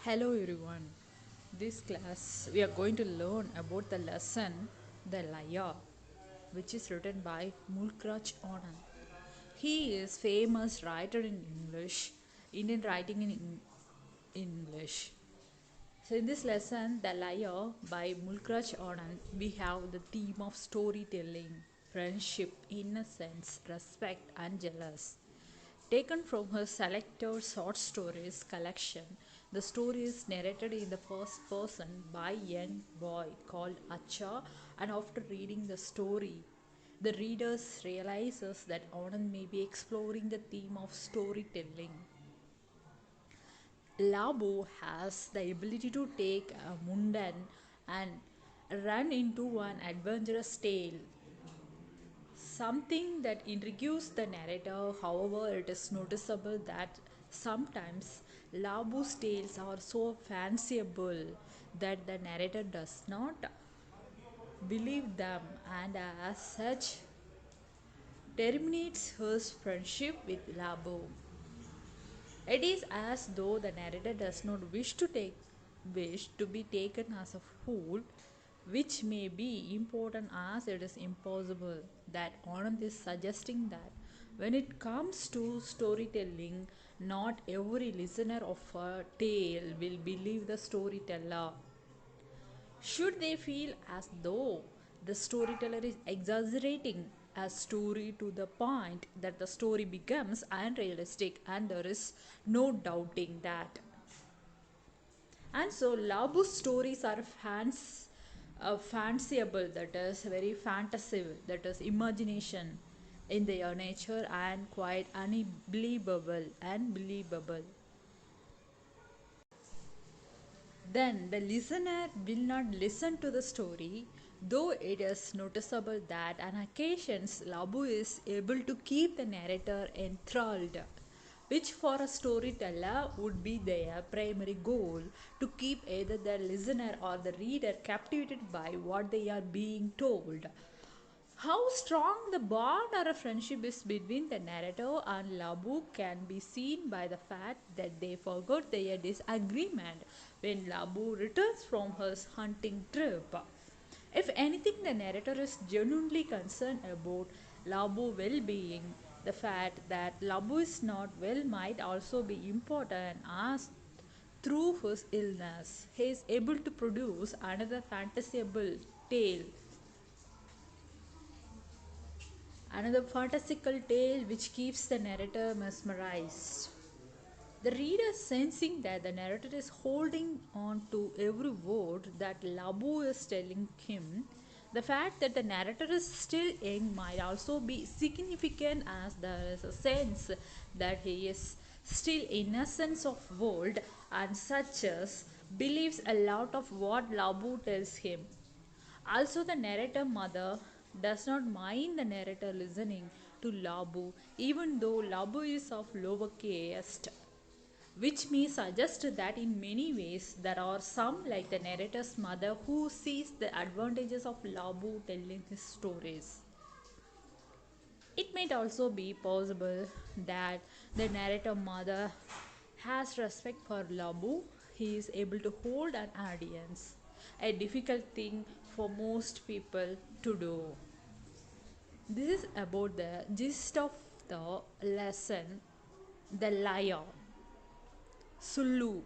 Hello everyone. This class we are going to learn about the lesson The Liar, which is written by Mulkraj Anand. He is famous writer in English, Indian writing in English. So in this lesson, The Liar by Mulkraj Anand, we have the theme of storytelling, friendship, innocence, respect, and jealous. Taken from her selected short stories collection, the story is narrated in the first person by a young boy called Acha, and after reading the story, the readers realizes that Anand may be exploring the theme of storytelling. Labu has the ability to take a mundane and run into an adventurous tale, something that intrigues the narrator. However, it is noticeable that sometimes Labu's tales are so fanciful that the narrator does not believe them, and as such terminates his friendship with Labu. It is as though the narrator does not wish to be taken as a fool, which may be important as it is impossible. That Anand is suggesting that when it comes to storytelling, not every listener of a tale will believe the storyteller. Should they feel as though the storyteller is exaggerating a story to the point that the story becomes unrealistic, and there is no doubting that. And so Labu's stories are fanciable, that is very fantasical, that is imagination in their nature, and quite unbelievable and believable. Then the listener will not listen to the story, though it is noticeable that on occasions Labu is able to keep the narrator enthralled, which for a storyteller would be their primary goal, to keep either the listener or the reader captivated by what they are being told. How strong the bond or a friendship is between the narrator and Labu can be seen by the fact that they forgot their disagreement when Labu returns from his hunting trip. If anything, the narrator is genuinely concerned about Labu's well being. The fact that Labu is not well might also be important, as through his illness he is able to produce another fantasyable tale, another fantastical tale which keeps the narrator mesmerized. The reader, sensing that the narrator is holding on to every word that Labu is telling him, the fact that the narrator is still young might also be significant, as there is a sense that he is still innocent of world, and such as believes a lot of what Labu tells him. Also, the narrator mother does not mind the narrator listening to Labu, even though Labu is of lower caste, which may suggest that in many ways there are some, like the narrator's mother, who sees the advantages of Labu telling his stories. It might also be possible that the narrator mother has respect for Labu. He is able to hold an audience, a difficult thing for most people to do. This is about the gist of the lesson, The Liar. Sulu.